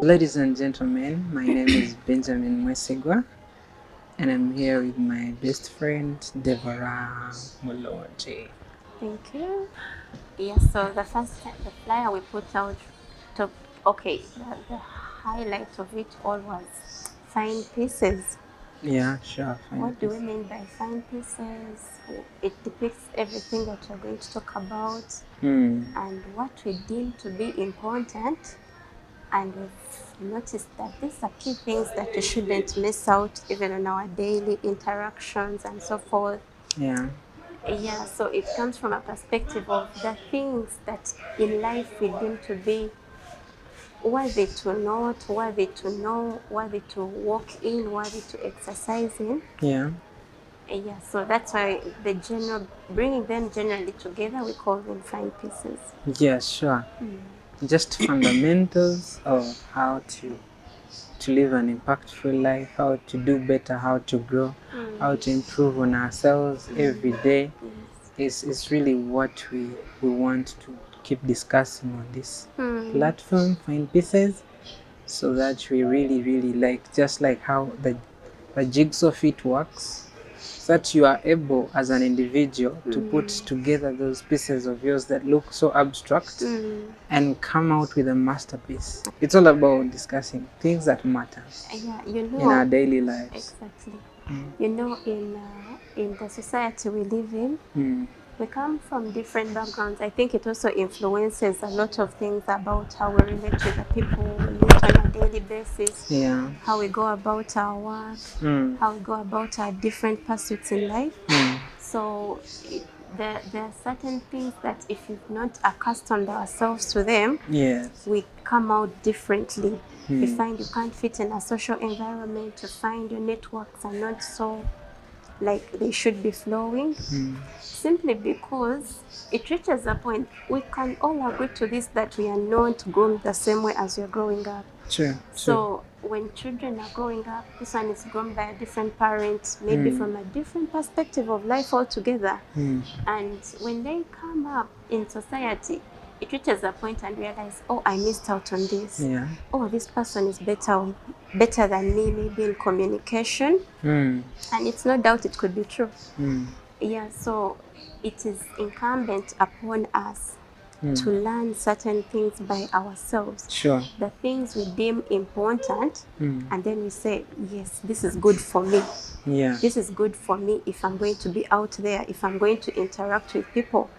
Ladies and gentlemen, my name is Benjamin Mwesigwa, and I'm here with my best friend Deborah Mulonji. Thank you. Yes, so the flyer we put out, to, okay, the highlight of it all was fine pieces. Yeah, sure, fine. What do we mean by fine pieces? It depicts everything that we're going to talk about and what we deem to be important. And we've noticed that these are key things that we shouldn't miss out even on our daily interactions and so forth. Yeah, Yeah, so it comes from a perspective of the things that in life we deem to be worthy to note, worthy to know, worthy to walk in, worthy to exercise in. yeah, Yeah, so that's why bringing them generally together, we call them fine pieces. yeah, sure. Just fundamentals of how to live an impactful life, how to do better, how to grow, how to improve on ourselves every day. Is really what we want to keep discussing on this platform, Find Pieces, so that we really like, just like how the jigsaw fit works, so that you are able as an individual to put together those pieces of yours that look so abstract and come out with a masterpiece. It's all about discussing things that matter Yeah, in our daily lives. exactly. In the society we live in, we come from different backgrounds. I think it also influences a lot of things about how we relate to the people we meet on a daily basis, Yeah. how we go about our work, how we go about our different pursuits in life. So there are certain things that if you've not accustomed ourselves to them, Yes. we come out differently. You find you can't fit in a social environment, you find your networks are not so like they should be flowing, simply because it reaches a point we can all agree to this, that we are not groomed the same way as we're growing up. True. So when children are growing up, this one is grown by a different parent, maybe from a different perspective of life altogether. And when they come up in society, it reaches a point and realize, oh, I missed out on this. Yeah. Oh, this person is better than me, maybe in communication. And it's no doubt it could be true. Yeah, so it is incumbent upon us to learn certain things by ourselves. Sure. The things we deem important, and then we say, yes, this is good for me. Yeah. This is good for me if I'm going to be out there, if I'm going to interact with people,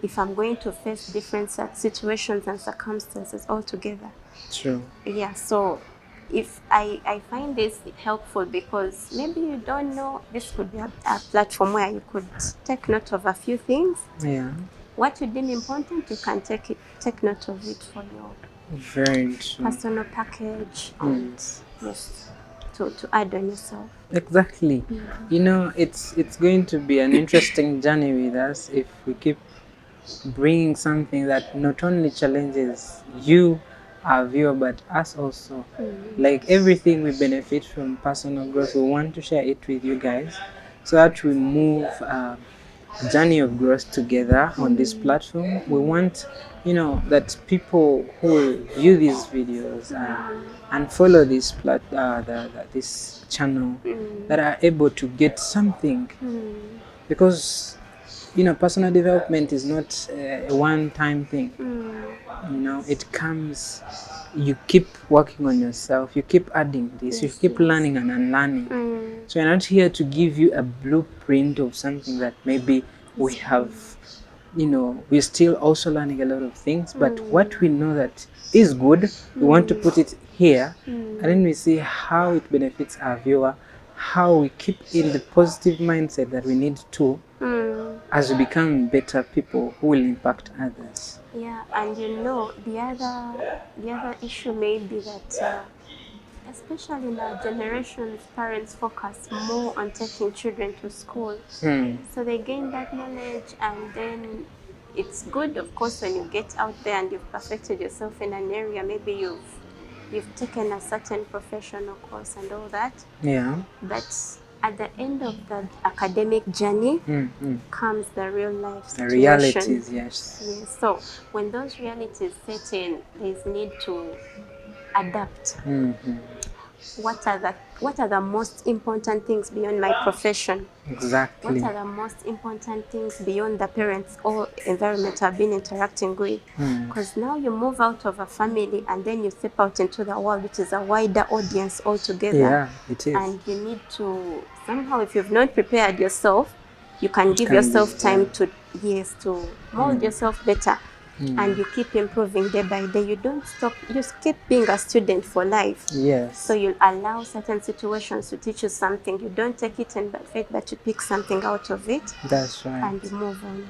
if I'm going to face different situations and circumstances altogether. True. Yeah, so if I find this helpful because maybe you don't know, this could be a platform where you could take note of a few things. Yeah. What you deem important, you can take note of it for your Very true. personal package and yes, to add on yourself. Exactly. You know, it's going to be an interesting journey with us if we keep bringing something that not only challenges you, our viewer, but us also. Like everything we benefit from personal growth, we want to share it with you guys, so that we move a journey of growth together on this platform. We want, that people who will view these videos and follow this this channel, that are able to get something, because personal development is not a one-time thing. It comes, you keep working on yourself, you keep adding this, you keep learning and unlearning. So we're not here to give you a blueprint of something that maybe we have, we're still also learning a lot of things, but what we know that is good, we want to put it here, and then we see how it benefits our viewer, how we keep in the positive mindset that we need to, as we become better people who will impact others. Yeah, and the other issue may be that especially in our generations, parents focus more on taking children to school. So they gain that knowledge, and then it's good, of course, when you get out there and you've perfected yourself in an area. Maybe you've taken a certain professional course and all that. Yeah. But at the end of the academic journey comes the real life situation. The realities, yes. Yes. So when those realities set in, there's need to adapt. Mm-hmm. What are the most important things beyond my profession? Exactly. What are the most important things beyond the parents or environment I've been interacting with? Because now you move out of a family and then you step out into the world, which is a wider audience altogether. Yeah, it is. And you need to somehow, if you've not prepared yourself, you can give can yourself be, time yeah. to mold yourself better. And you keep improving day by day. You don't stop. You just keep being a student for life. Yes. So you'll allow certain situations to teach you something. You don't take it in bad faith, but you pick something out of it. That's right. And you move on.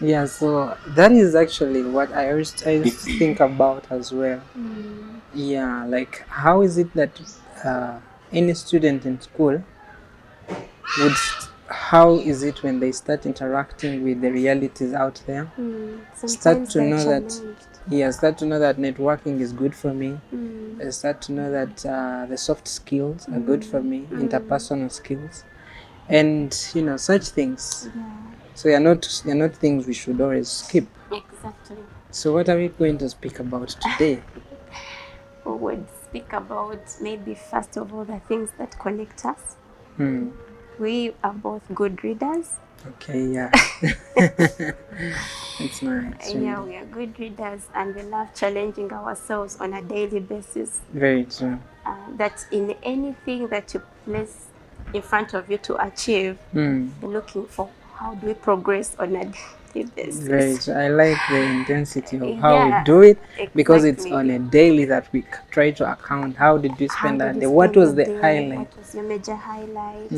Yeah, so that is actually what I used to think about as well. Yeah, like how is it that any student in school how is it when they start interacting with the realities out there, start to know that networking is good for me, start to know that the soft skills are good for me, interpersonal skills, and such things. So they're not things we should always skip. Exactly. So what are we going to speak about today? We would speak about maybe first of all the things that connect us. We are both good readers. Okay, yeah. It's nice. Yeah, we are good readers and we love challenging ourselves on a daily basis. Very true. That in anything that you place in front of you to achieve, you're looking for how do we progress on a daily basis. Very true. I like the intensity of how we do it, because it's on a daily that we try to account how did we spend that day, what was the highlight, what was your major highlight,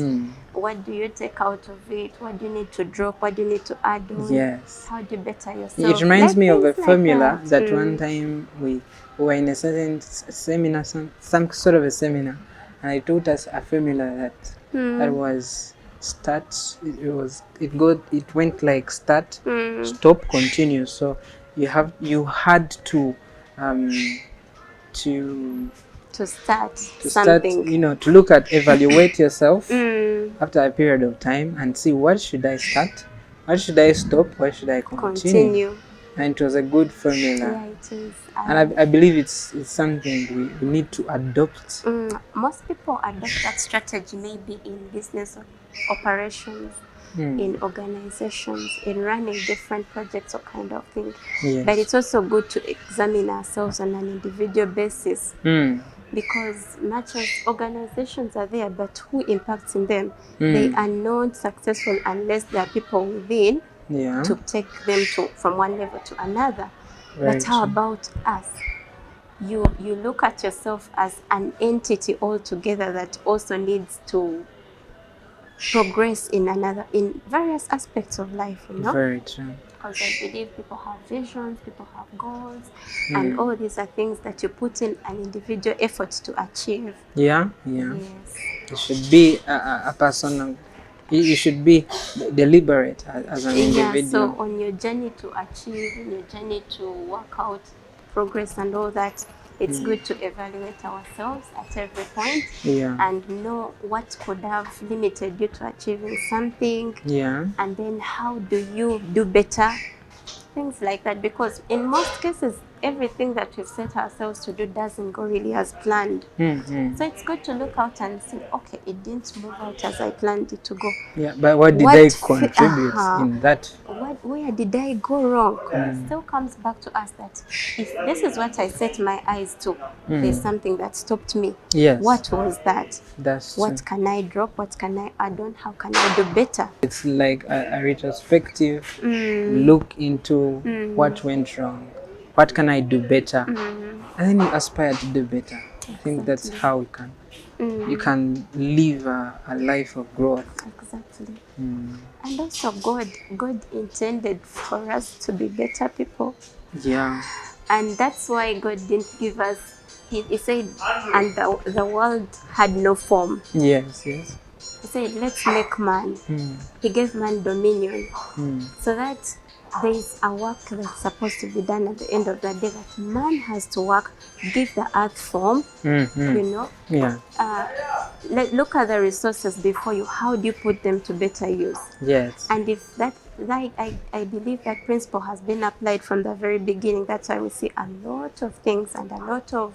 what do you take out of it, what do you need to drop, what do you need to add on, yes, how do you better yourself. It reminds me of a formula that one time we were in a certain seminar, some sort of a seminar, and I taught us a formula that was start, it went like start, stop, continue. So you had to start something, to look at, evaluate yourself after a period of time and see what should I start, what should I stop, what should I continue. And it was a good formula. Yeah, it is. And I believe it's something we need to adopt. Most people adopt that strategy maybe in business operations, in organizations, in running different projects or kind of thing. Yes. But it's also good to examine ourselves on an individual basis, because much as organizations are there, but who impacts in them? They are not successful unless there are people within to take them from one level to another. But how about us? You look at yourself as an entity altogether that also needs to progress in various aspects of life, Very true. Because I believe people have visions, people have goals, and all these are things that you put in an individual effort to achieve. Yeah. Yes. It should be a personal. You should be deliberate as an individual. Yeah, so on your journey to achieve, on your journey to work out progress and all that, it's good to evaluate ourselves at every point and know what could have limited you to achieving something. Yeah. And then how do you do better? Things like that, because in most cases, everything that we've set ourselves to do doesn't go really as planned. So it's good to look out and see, okay, it didn't move out as I planned it to go. Yeah, but what did I contribute in that? Where did I go wrong? It still comes back to us that if this is what I set my eyes to, there's something that stopped me. Yes. What was that? That's what true. Can I drop? What can I add on? How can I do better? It's like a retrospective look into what went wrong. What can I do better? And then you aspire to do better. I think that's how you can live a life of growth. Exactly. And also God intended for us to be better people. Yeah. And that's why God didn't give us, he said, and the world had no form. Yes. He said, let's make man. He gave man dominion. So that there is a work that's supposed to be done at the end of the day, that man has to work, give the earth form, Yeah. look at the resources before you. How do you put them to better use? Yes. And if that, I believe that principle has been applied from the very beginning. That's why we see a lot of things and a lot of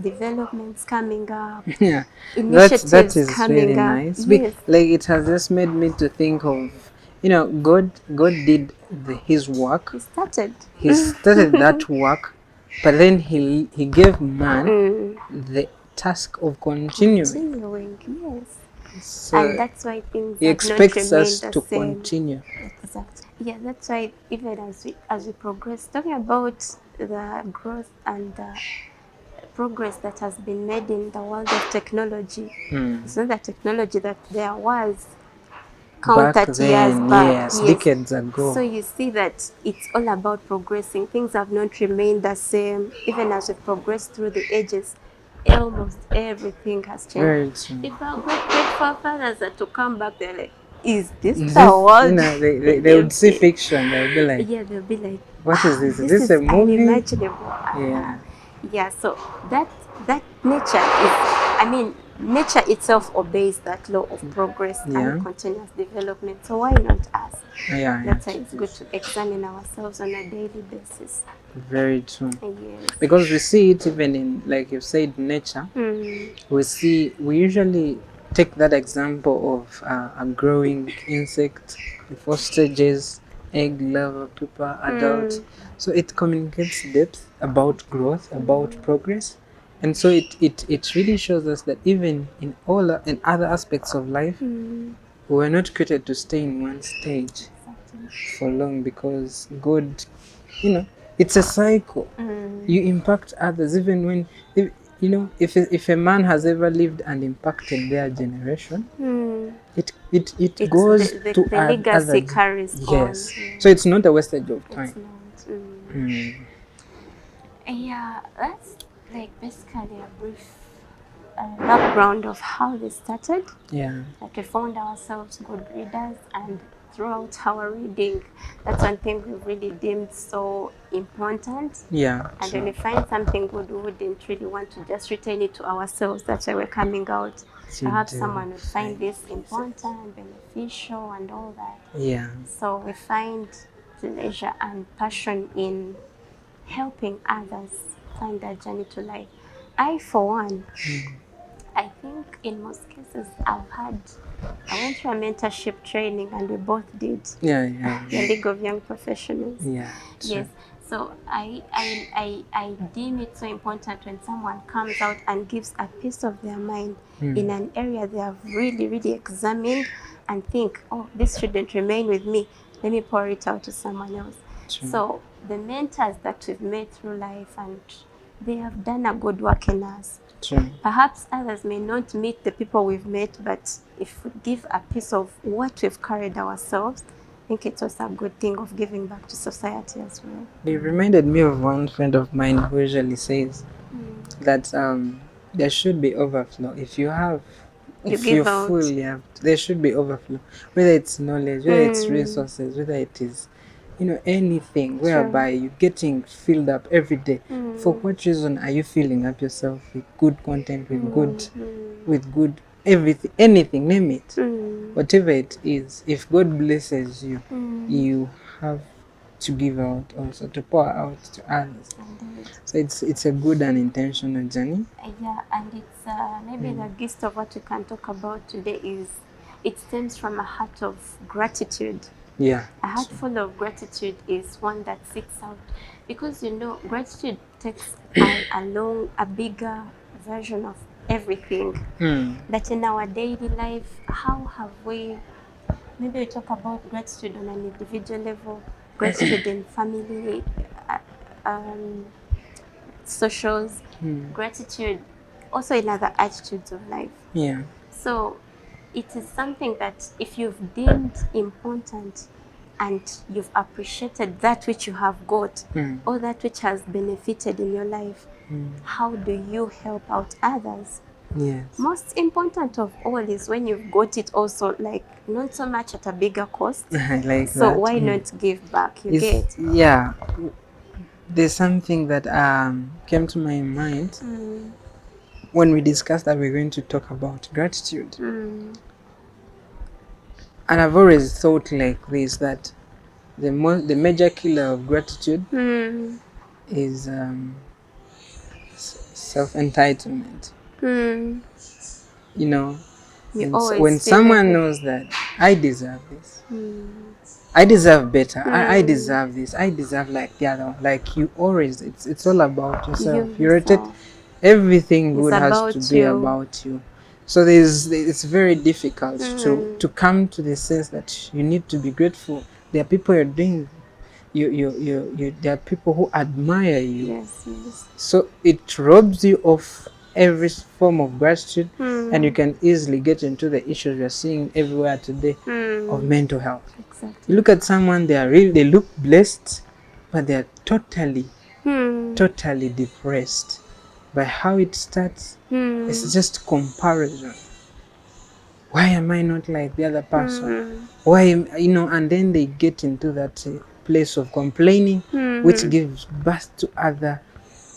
developments coming up, Yeah, initiatives that is coming really up. nice. Yes. Like it has just made me to think of, God did his work. He started. He started that work, but then he gave man the task of continuing. Continuing, yes. So And that's why things he have not expects remained us the to same. continue. Exactly. Yeah, that's why even as we progress, talking about the growth and the progress that has been made in the world of technology. It's not the technology that there was count Back 30 years then, back. yes, Yes. decades ago. So you see that it's all about progressing. Things have not remained the same. Even as we progress through the ages, almost everything has changed. Very true. If our great forefathers are to come back, they're like, is this This, the world? they would see fiction. They'll be like, Yeah, they'll be like, what is this? Is this this a movie? unimaginable. Yeah. Yeah, so that nature is, I mean, nature itself obeys that law of progress Yeah. and continuous development. So why not us? Yeah. That's why it's good to examine ourselves on a daily basis. Very true. Yes. Because we see it even in, like you said, nature. We usually take that example of a growing insect, before stages, egg, larva, pupa, adult. So it communicates depth about growth, about progress. And so it really shows us that even in in other aspects of life, we were not created to stay in one stage for long, because God, it's a cycle. You impact others even when, if a man has ever lived and impacted their generation, it goes to the legacy carries yes. on. So it's not a wastage of time. It's not. Yeah, that's like basically a brief background of how this started. Yeah. That we found ourselves good readers, and throughout our reading, that's one thing we really deemed so important. Yeah. And when we find something good, we wouldn't really want to just retain it to ourselves. That's why we're coming out. Perhaps someone would find this important, beneficial, and all that. Yeah. So we find pleasure and passion in helping others find their journey to life. I, for one, I think in most cases I went through a mentorship training, and we both did. Yeah. The League of Young Professionals. Yeah. True. Yes. So I deem it so important when someone comes out and gives a piece of their mind in an area they have really, really examined and think, oh, this shouldn't remain with me. Let me pour it out to someone else. True. So the mentors that we've met through life, and they have done a good work in us. True. Perhaps others may not meet the people we've met, but if we give a piece of what we've carried ourselves, I think it's also a good thing of giving back to society as well. It reminded me of one friend of mine who usually says that there should be overflow. If you have, if you're full, there should be overflow. Whether it's knowledge, whether it's resources, whether it is, anything whereby you're getting filled up every day. For what reason are you filling up yourself with good content, with good everything, anything, name it. Whatever it is, if God blesses you, you have to give out also, to pour out to others. So it's a good and intentional journey. Yeah, and it's maybe the gist of what we can talk about today is it stems from a heart of gratitude. Yeah. A heart full of gratitude is one that seeks out, because gratitude takes a bigger version of everything. That in our daily life, how have we, maybe we talk about gratitude on an individual level, gratitude in family, socials, gratitude also in other attitudes of life. Yeah. So it is something that if you've deemed important and you've appreciated that which you have got, or that which has benefited in your life, how do you help out others? Yes. Most important of all is when you've got it also, like not so much at a bigger cost. Like so that. Why not give back? Get? Yeah. There's something that came to my mind. when we discussed that we're going to talk about gratitude, and I've always thought like this, that the major killer of gratitude is self-entitlement. You know, when someone knows that I deserve this, I deserve better, I deserve this, I deserve like the other one, like you always, it's all about yourself. You rotate, everything good has to be about you. So it's very difficult to come to the sense that you need to be grateful. There are people you're doing, there are people who admire you. Yes. So it robs you of every form of gratitude, and you can easily get into the issues we're seeing everywhere today of mental health. Exactly. You look at someone, they look blessed, but they're totally depressed. By how it starts, it's just comparison. Why am I not like the other person? Why, and then they get into that place of complaining, which gives birth to other,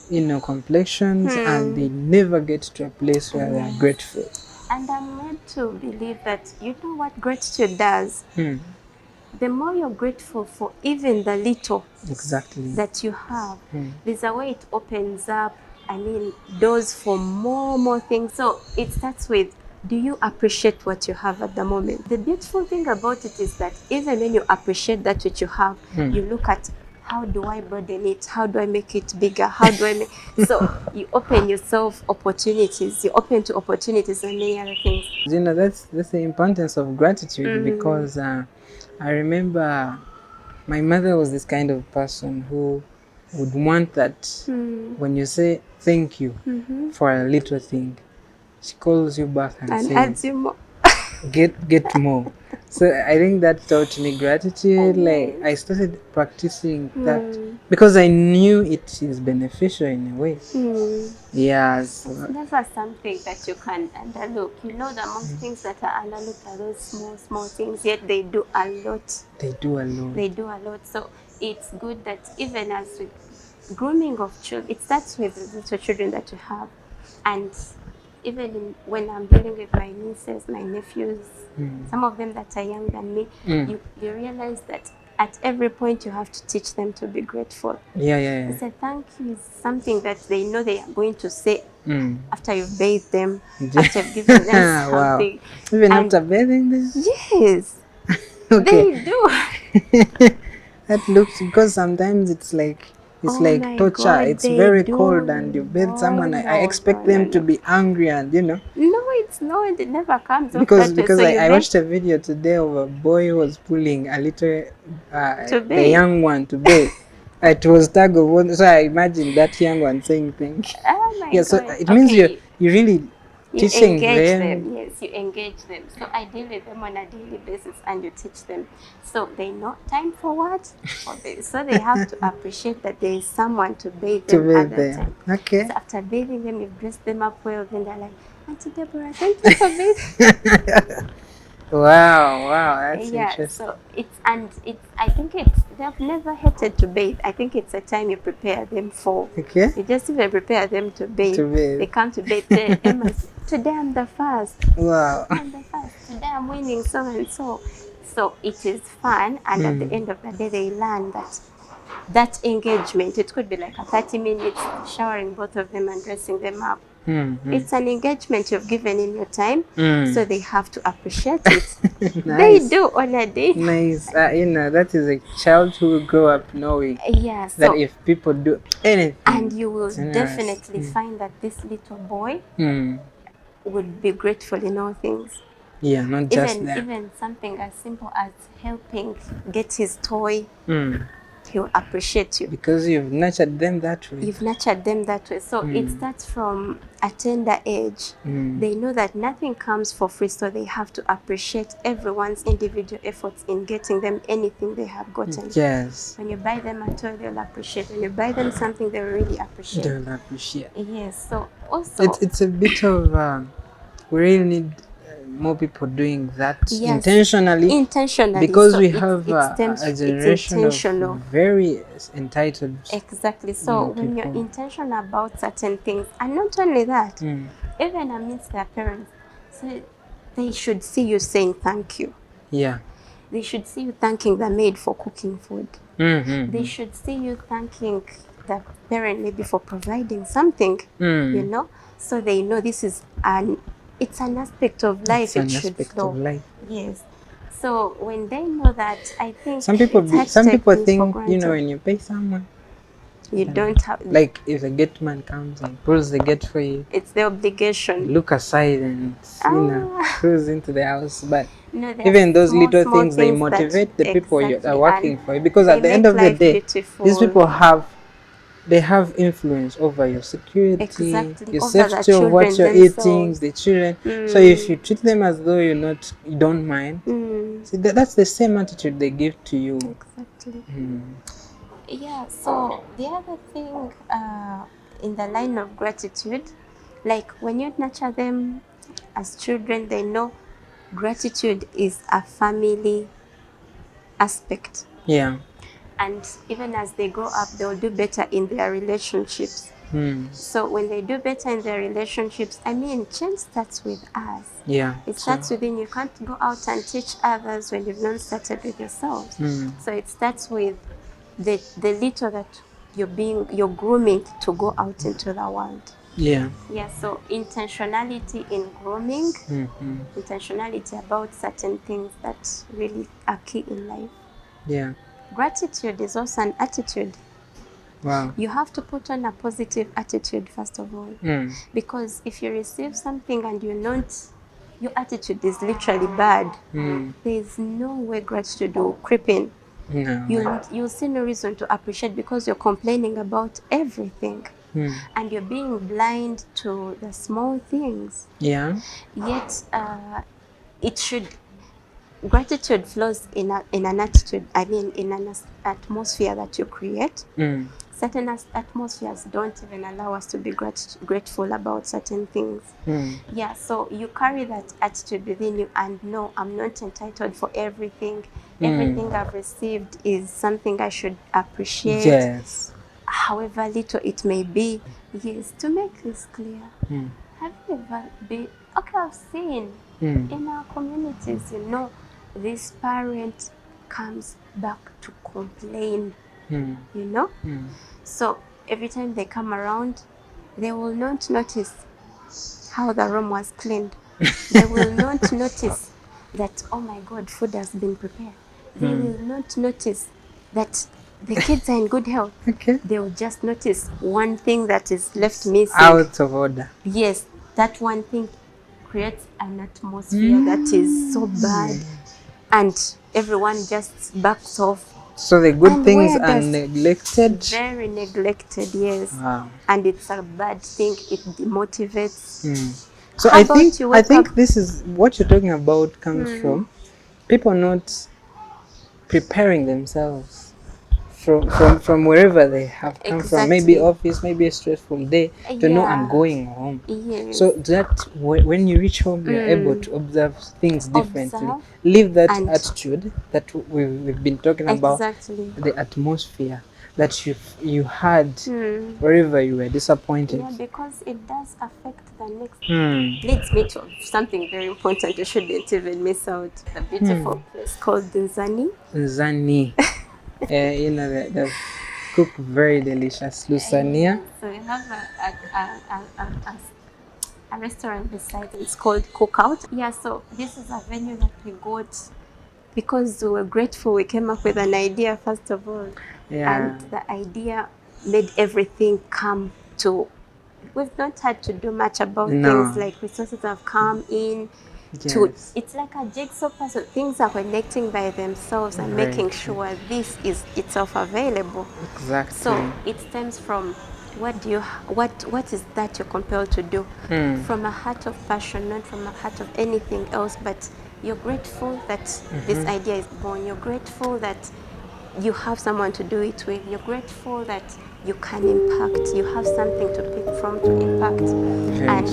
complexions, and they never get to a place where they are grateful. And I'm meant to believe that, what gratitude does? The more you're grateful for even the little that you have, there's a way it opens up, doors for more things. So it starts with, do you appreciate what you have at the moment? The beautiful thing about it is that even when you appreciate that which you have, you look at, how do I broaden it? How do I make it bigger? How do I make... So you open yourself opportunities. You open to opportunities and many other things. That's the importance of gratitude, because I remember my mother was this kind of person who would want that when you say thank you for a little thing, she calls you back and says, adds you more. get more. So I think that taught me gratitude. Like I started practicing that because I knew it is beneficial in a way. Yes. It's never something that you can underlook. You know that most things that are underlooked are those small things, yet they do a lot. They do a lot. So it's good that even as with grooming of children, it starts with the little children that you have. And even when I'm dealing with my nieces, my nephews, some of them that are younger than me, you realize that at every point you have to teach them to be grateful. Yeah. So thank you is something that they know they are going to say after you've bathed them, after you've given them something. Wow. Even after bathing them? Yes. Okay. They do. That looks, because sometimes it's like torture. God, it's very cold and you bathe someone. I expect them to be angry and No, it's not. It never comes off because that way. So I watched a video today of a boy who was pulling a little the young one to bathe. It was tug of war. So I imagine that young one saying thank you. Oh my God. So it means you really teaching them. Yes, you engage them. So I deal with them on a daily basis and you teach them. So they know time for what? So they have to appreciate that there is someone to bathe them at that time. Okay. So after bathing them, you've dressed them up well, then they're like, Auntie Deborah, thank you for bathing. Wow, that's interesting. So I think they've never hated to bathe. I think it's a time you prepare them for. Okay. You just even prepare them to bathe. They come to bathe. Today I'm the first. Wow. I'm the first. Today I'm winning so and so. So it is fun, and at the end of the day, they learn that engagement. It could be like a 30 minutes showering both of them and dressing them up. It's an engagement you've given in your time, so they have to appreciate it. Nice. They do on a day. Nice. That is a child who will grow up knowing that if people do anything, and you will definitely find that this little boy would be grateful in all things. Yeah, not just that. Even something as simple as helping get his toy. He'll appreciate you. Because you've nurtured them that way. So it starts from a tender age. They know that nothing comes for free, so they have to appreciate everyone's individual efforts in getting them anything they have gotten. Yes. When you buy them a toy, they'll appreciate. When you buy them something, they'll really appreciate. They'll appreciate. Yes. So also... It's a bit of... we really need more people doing that intentionally, because we have a generation of very entitled so when you're intentional about certain things, and not only that, even amidst their parents. So they should see you saying thank you. Yeah. They should see you thanking the maid for cooking food. Mm-hmm. They should see you thanking the parent maybe for providing something, you know, so they know this is it's an aspect of life. It's an It should aspect of flow. life. Yes. So when they know that, I think Some people it's hard to some take people things for think, you know, granted. when you pay someone, You don't have, like if a gate man comes and pulls the gate for you, it's the obligation. look aside and, you know, Ah. cruise into the house. But No, there even are those small, little small things, they things that motivate the people you are exactly, working and for you, because they at the end make of the life day, these beautiful. people they have influence over your security, Exactly, your over the safety of what children you're eating, themselves. the children. So if you treat them as though you don't mind, see, that's the same attitude they give to you. Exactly. Yeah, so the other thing in the line of gratitude, like when you nurture them as children, they know gratitude is a family aspect. Yeah. And even as they grow up, they'll do better in their relationships. So when they do better in their relationships, I mean, change starts with us. Yeah. It starts within. You can't go out and teach others when you've not started with yourselves. So it starts with the little that you're grooming to go out into the world. Yeah. Yeah, so intentionality in grooming, intentionality about certain things that really are key in life. Yeah. Gratitude is also an attitude. Wow. You have to put on a positive attitude first of all, because if you receive something and your attitude is literally bad, there's no way gratitude will creep in. No. You'll see no reason to appreciate, because you're complaining about everything, and you're being blind to the small things. Yeah. Yet it should gratitude flows in an attitude, I mean in an atmosphere that you create. Certain atmospheres don't even allow us to be grateful about certain things. Yeah, so you carry that attitude within you, and no, I'm not entitled for everything. Everything I've received is something I should appreciate. Yes. However little it may be. Yes, to make this clear, have you ever been, okay, I've seen in our communities, this parent comes back to complain, so every time they come around, they will not notice how the room was cleaned. They will not notice that, oh my God, food has been prepared. They will not notice that the kids are in good health. Okay. They will just notice one thing that is left missing. Out of order. Yes, that one thing creates an atmosphere that is so bad, and everyone just backs off. So the good And things where are does neglected. very neglected, yes. Wow. And it's a bad thing. It demotivates. So How I about think you wake up? this is what you're talking about comes from people not preparing themselves from wherever they have come from. Maybe Exactly. office, maybe a stressful day, to know I'm Yeah. going home. Yes. So that when you reach home, you're able to observe things differently. Observe Live that and- attitude that we've been talking about. Exactly. The atmosphere that you had wherever you were disappointed. Yeah, because it does affect the next. Leads me to something very important. You shouldn't even miss out. A beautiful place called Nzani. Zani. They cook very delicious lasagna. So we have a restaurant beside it. It's called Cookout. Yeah, so this is a venue that we got because we were grateful. We came up with an idea first of all. Yeah. And the idea made everything come to. We've not had to do much about things, like resources have come in. Yes. It's like a jigsaw puzzle. Things are connecting by themselves and making sure this is itself available. Exactly. So it stems from what is that you're compelled to do from a heart of passion, not from a heart of anything else, but you're grateful that this idea is born. You're grateful that you have someone to do it with. You're grateful that you can impact. You have something to pick from to impact. And